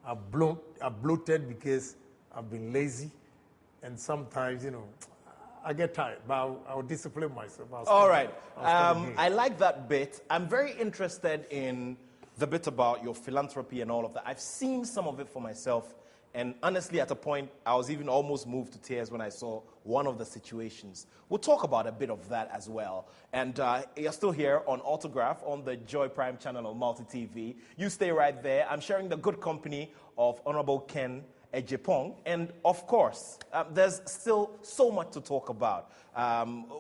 I've bloated because I've been lazy. And sometimes, I get tired, but I'll discipline myself.
All right. I like that bit. I'm very interested in the bit about your philanthropy and all of that. I've seen some of it for myself. And honestly, at a point, I was even almost moved to tears when I saw one of the situations. We'll talk about a bit of that as well. And you're still here on Autograph on the Joy Prime channel on Multi TV. You stay right there. I'm sharing the good company of Honorable Kennedy Agyapong. And of course, there's still so much to talk about.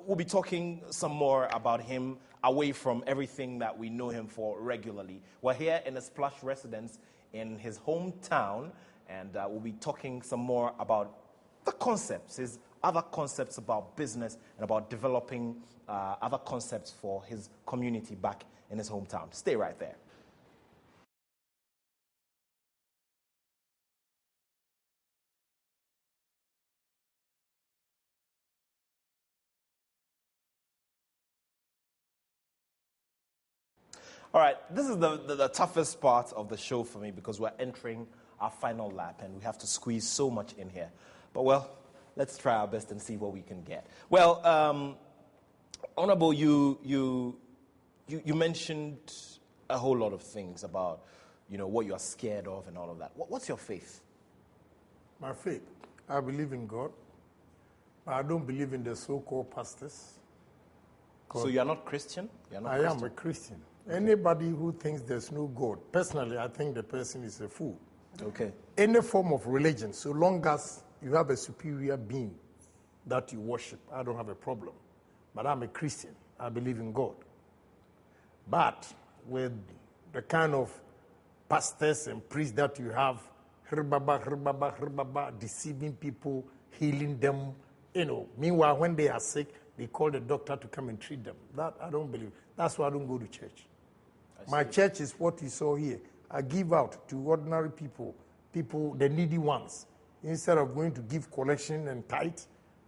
We'll be talking some more about him away from everything that we know him for regularly. We're here in a plush residence in his hometown. And we'll be talking some more about the concepts, his other concepts about business and about developing other concepts for his community back in his hometown. Stay right there. All right, this is the toughest part of the show for me because we're entering our final lap and we have to squeeze so much in here. But well, let's try our best and see what we can get. Well, Honorable, you mentioned a whole lot of things about, what you are scared of and all of that. What's your faith?
My faith, I believe in God, but I don't believe in the so-called pastors.
So you're not Christian?
I am a Christian. Anybody who thinks there's no God, personally, I think the person is a fool.
Okay.
Any form of religion, so long as you have a superior being that you worship, I don't have a problem. But I'm a Christian. I believe in God. But with the kind of pastors and priests that you have, deceiving people, healing them, meanwhile, when they are sick, they call the doctor to come and treat them. That I don't believe. That's why I don't go to church. My church is what you saw here. I give out to ordinary people, the needy ones. Instead of going to give collection and tithe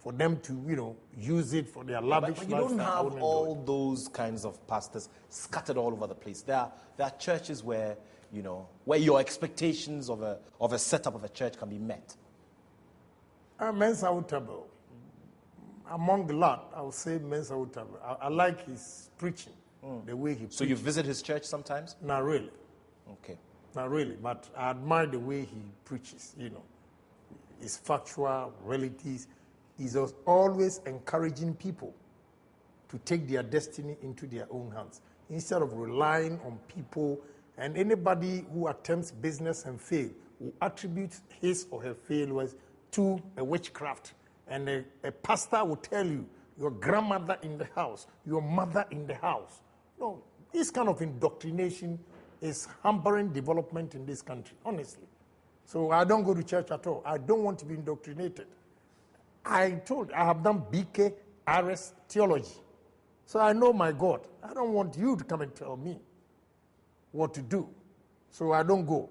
for them to, use it for their lavish
But you don't
lifestyle.
have all those kinds of pastors scattered all over the place. There are churches where, where your expectations of a setup of a church can be met.
Mensa Utabo. Among the lot, I would say Mensa Utabo. I like his preaching, the way he preaches.
So you visit his church sometimes?
Not really.
Okay.
Not really, but I admire the way he preaches, It's factual, realities. He's always encouraging people to take their destiny into their own hands instead of relying on people. And anybody who attempts business and fail will attribute his or her failures to a witchcraft. And a pastor will tell you, your grandmother in the house, your mother in the house. No, this kind of indoctrination is hampering development in this country, honestly. So I don't go to church at all. I don't want to be indoctrinated. I have done BK, RS, theology. So I know my God. I don't want you to come and tell me what to do. So I don't go.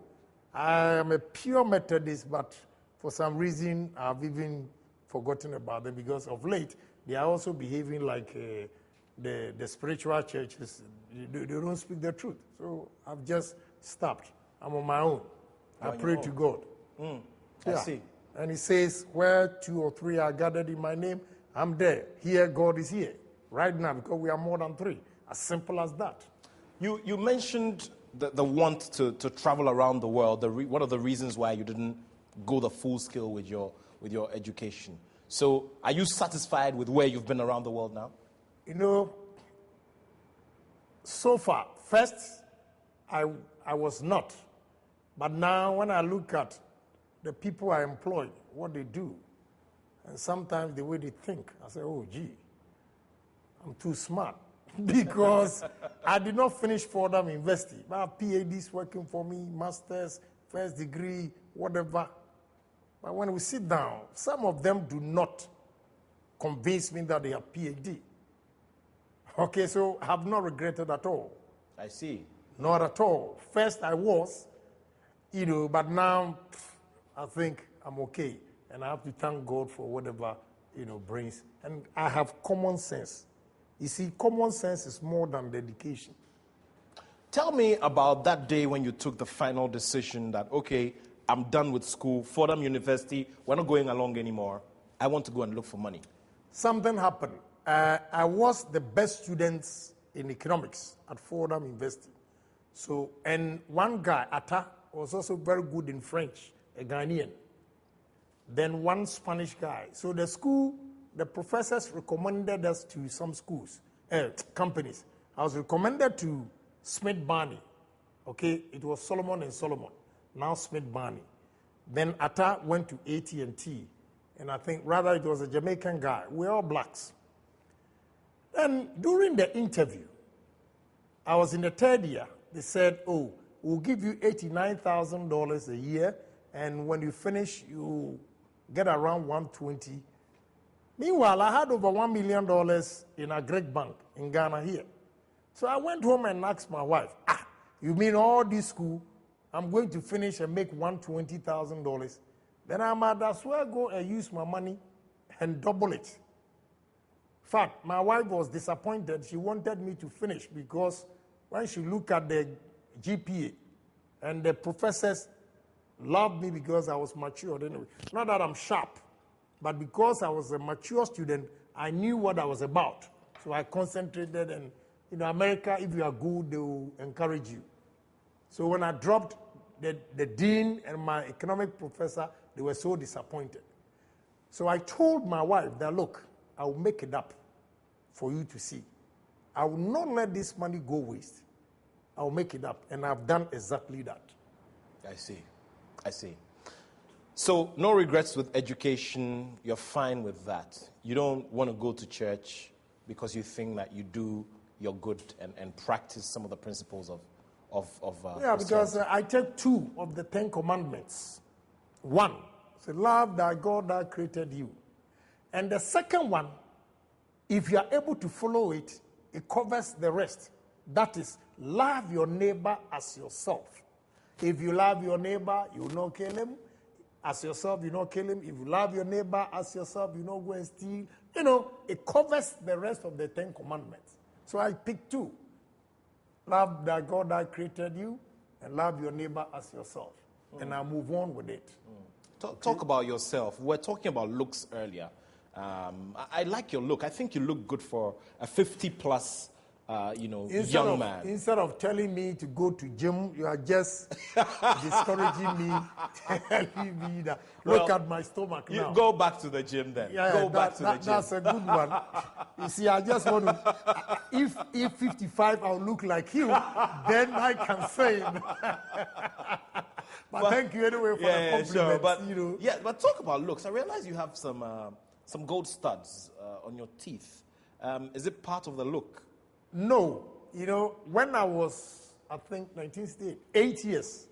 I am a pure Methodist, but for some reason I've even forgotten about them because of late they are also behaving like the spiritual churches. They don't speak the truth. So I've just stopped. I'm on my own. I pray to God.
I see.
And he says, where 2 or 3 are gathered in my name, I'm there. Here, God is here. Right now, because we are more than 3. As simple as that.
You mentioned the want to travel around the world. One of the reasons why you didn't go the full scale with your education. So are you satisfied with where you've been around the world now?
So far, first, I was not. But now when I look at the people I employ, what they do, and sometimes the way they think, I say, oh, gee, I'm too smart. Because I did not finish Fordham University. I have PhDs working for me, masters, first degree, whatever. But when we sit down, some of them do not convince me that they have PhD. Okay, so I have not regretted at all.
I see.
Not at all. First I was, but now I think I'm okay. And I have to thank God for whatever, brings. And I have common sense. You see, common sense is more than dedication.
Tell me about that day when you took the final decision that, okay, I'm done with school, Fordham University, we're not going along anymore. I want to go and look for money.
Something happened. I was the best student in economics at Fordham University. So, and one guy, Atta, was also very good in French, a Ghanaian. Then one Spanish guy. So the school, the professors recommended us to some schools, companies. I was recommended to Smith Barney. Okay, it was Solomon and Solomon. Now Smith Barney. Then Atta went to AT&T. And I think rather it was a Jamaican guy. We're all blacks. And during the interview, I was in the 3rd year. They said, oh, we'll give you $89,000 a year. And when you finish, you get around 120. Meanwhile, I had over $1 million in a Greek bank in Ghana here. So I went home and asked my wife, you mean all this school, I'm going to finish and make $120,000? Then I might as well go and use my money and double it. In fact, my wife was disappointed. She wanted me to finish because when she looked at the GPA and the professors loved me because I was mature anyway. Not that I'm sharp, but because I was a mature student, I knew what I was about. So I concentrated, and America, if you are good, they will encourage you. So when I dropped, the dean and my economic professor, they were so disappointed. So I told my wife that, look, I will make it up for you to see. I will not let this money go waste. I will make it up, and I've done exactly that.
I see. So no regrets with education. You're fine with that. You don't want to go to church because you think that you do your good and practice some of the principles of
yeah, because I take 2 of the 10 commandments. 1, say, love thy God that created you. And the second one, if you are able to follow it, it covers the rest. That is, love your neighbor as yourself. If you love your neighbor, you will not kill him. as yourself, you not kill him. If you love your neighbor as yourself, you not go and steal. You know, it covers the rest of the 10 commandments. So I picked 2. Love that God that created you, and love your neighbor as yourself. And I move on with it.
Talk about yourself. We were talking about looks earlier. I like your look. I think you look good for a 50-plus, young man.
Instead of telling me to go to gym, you are just discouraging me, telling me that, look at my stomach now.
You go back to the gym then. Go back to the gym.
That's a good one. You see, I just want to, if 55, I'll look like you, then I can say it. But thank you anyway for the compliment.
Sure. But,
Yeah,
but talk about looks. I realize you have some gold studs on your teeth. Is it part of the look?
No. When I was, I think, 1968, 8 years,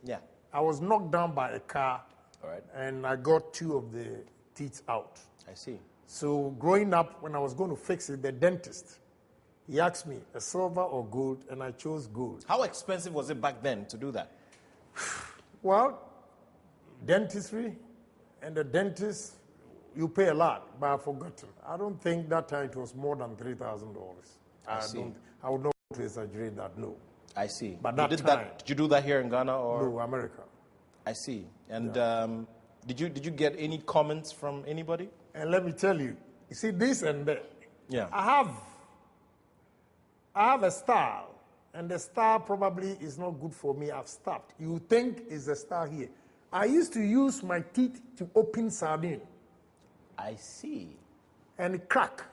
I was knocked down by a car.
All right.
And I got 2 of the teeth out.
I see.
So growing up, when I was going to fix it, the dentist, he asked me, a silver or gold, and I chose gold.
How expensive was it back then to do that?
Well, dentistry and the dentist, you pay a lot, but I've forgotten. I don't think that time it was more than $3,000. I would not to exaggerate that, no.
I see.
But
did you do that here in Ghana or?
No, America.
I see. And did you get any comments from anybody?
And let me tell you, you see this and that.
Yeah.
I have a style, and the style probably is not good for me. I've stopped. You think it's a style here. I used to use my teeth to open sardine.
I see.
And crack.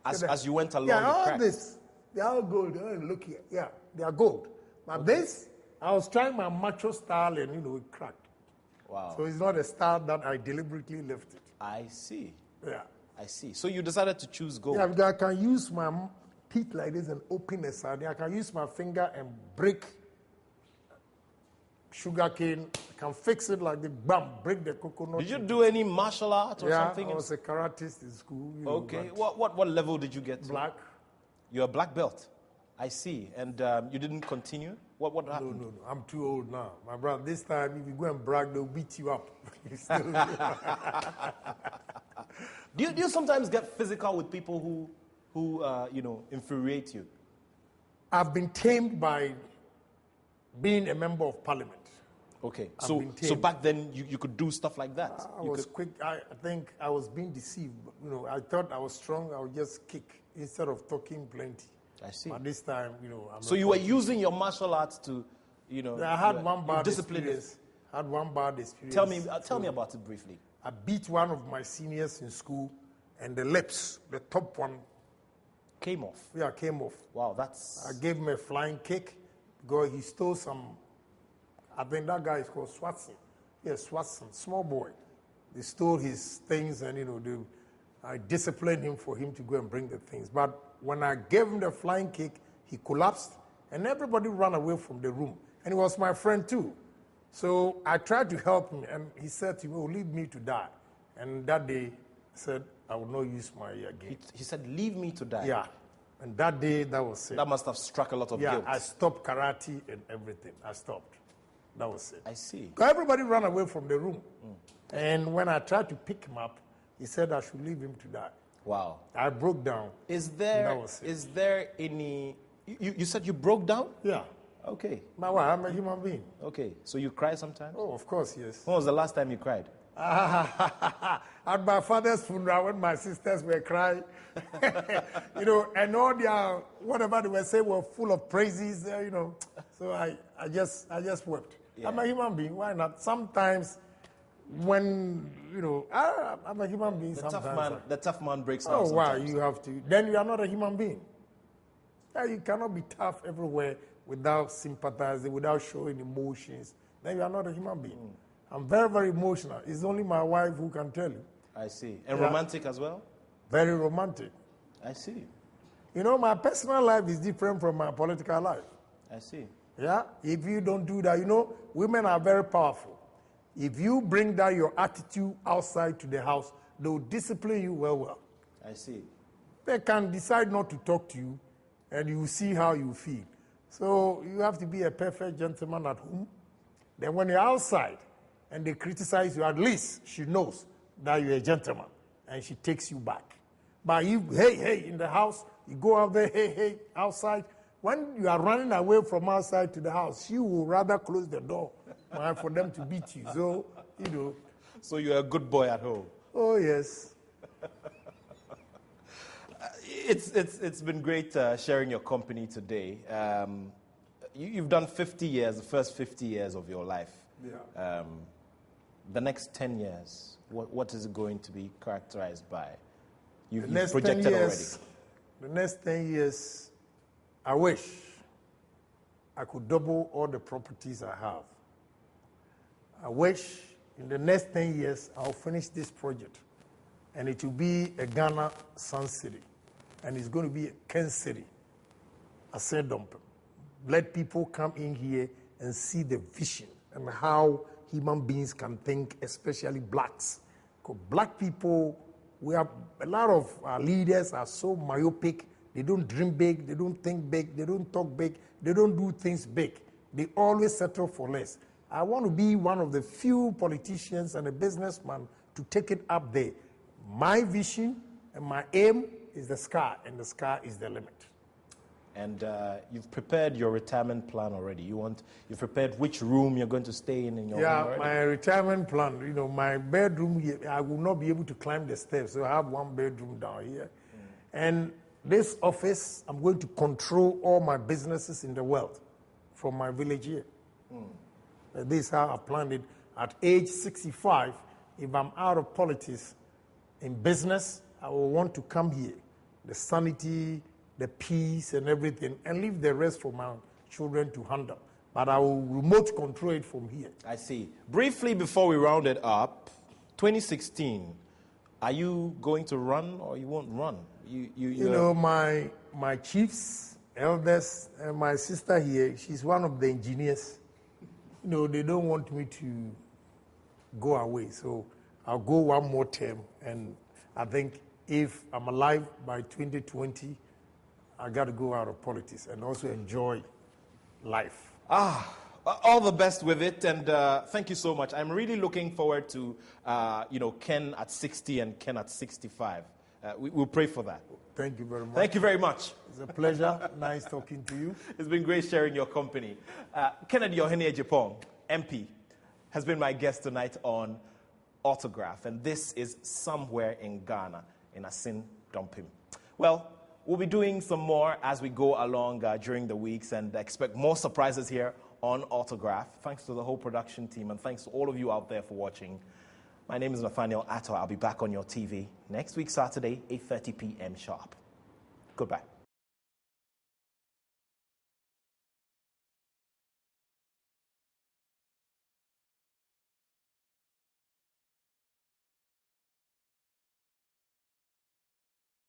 As you went along,
yeah, all
cracked.
this, they are gold. Look here. Yeah, they are gold. But this, I was trying my macho style and, it cracked.
Wow.
So it's not a style that I deliberately left it.
I see.
Yeah.
I see. So you decided to choose gold.
Yeah, because I can use my teeth like this and open a sardine. I can use my finger and break sugar cane. I can fix it like the bam, break the coconut.
Did you do any martial art or something?
Yeah, I was a karateist in school.
Okay. What level did you get to?
Black.
You're a black belt. I see. And you didn't continue? What happened?
No. I'm too old now. My brother, this time, if you go and brag, they'll beat you up.
Do you sometimes get physical with people who infuriate you?
I've been tamed by being a member of parliament.
Okay. So back then, you could do stuff like that?
I was quick. I think I was being deceived. I thought I was strong. I would just kick instead of talking plenty.
I see.
But this time,
So you were using your martial arts to,
I had one bad experience. Tell
me about it briefly.
I beat one of my seniors in school, and the lips, the top one,
came off.
Yeah, came off.
Wow, that's.
I gave him a flying kick because he stole some. I think that guy is called Swatson. Yes, Swatson, small boy. They stole his things, and I disciplined him for him to go and bring the things. But when I gave him the flying kick, he collapsed, and everybody ran away from the room. And he was my friend too. So I tried to help him, and he said to me, "Oh, leave me to die." And that day, he said, "I will not use my game."
He said, "Leave me to die."
Yeah. And that day, that was it.
That must have struck a lot of guilt.
Yeah, I stopped karate and everything. I stopped. That was it.
I see.
Everybody ran away from the room. And when I tried to pick him up, he said I should leave him to die.
Wow.
I broke down.
Is there any... You said you broke down?
Yeah.
Okay.
My wife, I'm a human being.
Okay. So you cry sometimes?
Oh, of course, yes.
When was the last time you cried?
At my father's funeral, when my sisters were crying, and all their, whatever they were saying were full of praises, So I just wept. Yeah. I'm a human being. Why not? Sometimes when, I'm a human being.
The tough man breaks down.
Oh, wow, you have to. Then you are not a human being. Yeah, you cannot be tough everywhere without sympathizing, without showing emotions. Then you are not a human being. I'm very, very emotional. It's only my wife who can tell you.
I see. And romantic as well?
Very romantic.
I see.
My personal life is different from my political life.
I see.
Yeah? If you don't do that, women are very powerful. If you bring down your attitude outside to the house, they'll discipline you well.
I see.
They can decide not to talk to you, and you see how you feel. So you have to be a perfect gentleman at home. Then when you're outside, and they criticize you, at least she knows that you're a gentleman and she takes you back. But you, hey, in the house, you go out there, hey, outside. When you are running away from outside to the house, she will rather close the door for them to beat you. So,
So you're a good boy at home.
Oh, yes.
It's been great sharing your company today. You've done 50 years, the first 50 years of your life.
Yeah.
The next 10 years, what is it going to be characterized by? You've
next
projected
10 years,
already.
The next 10 years, I wish I could double all the properties I have. I wish in the next 10 years, I'll finish this project. And it will be a Ghana Sun City. And it's going to be a Ken City. I said, let people come in here and see the vision and how human beings can think, especially blacks. Because black people, we have a lot of our leaders are so myopic. They don't dream big, they don't think big, they don't talk big, they don't do things big. They always settle for less. I want to be one of the few politicians and a businessman to take it up there. My vision and my aim is the sky, and the sky is the limit.
And you've prepared your retirement plan already. You've prepared which room you're going to stay in your home already?
My retirement plan, my bedroom here, I will not be able to climb the steps, so I have one bedroom down here. And this office, I'm going to control all my businesses in the world from my village here. This is how I planned it. At age 65, if I'm out of politics in business, I will want to come here. The sanity, the peace and everything, and leave the rest for my children to handle. But I will remote control it from here.
I see. Briefly, before we round it up, 2016, are you going to run or you won't run?
My chiefs, elders, and my sister here, she's one of the engineers. They don't want me to go away. So I'll go one more term. And I think if I'm alive by 2020, I got to go out of politics and also enjoy life.
All the best with it, and thank you so much. I'm really looking forward to, Ken at 60 and Ken at 65. We'll pray for that.
Thank you very much.
Thank you very much.
It's a pleasure. Nice talking to you.
It's been great sharing your company. Kennedy Agyapong, MP, has been my guest tonight on Autograph, and this is somewhere in Ghana, in Asin Dumpim. Well, we'll be doing some more as we go along during the weeks, and expect more surprises here on Autograph. Thanks to the whole production team, and thanks to all of you out there for watching. My name is Nathaniel Atto. I'll be back on your TV next week, Saturday, 8:30 p.m. sharp. Goodbye.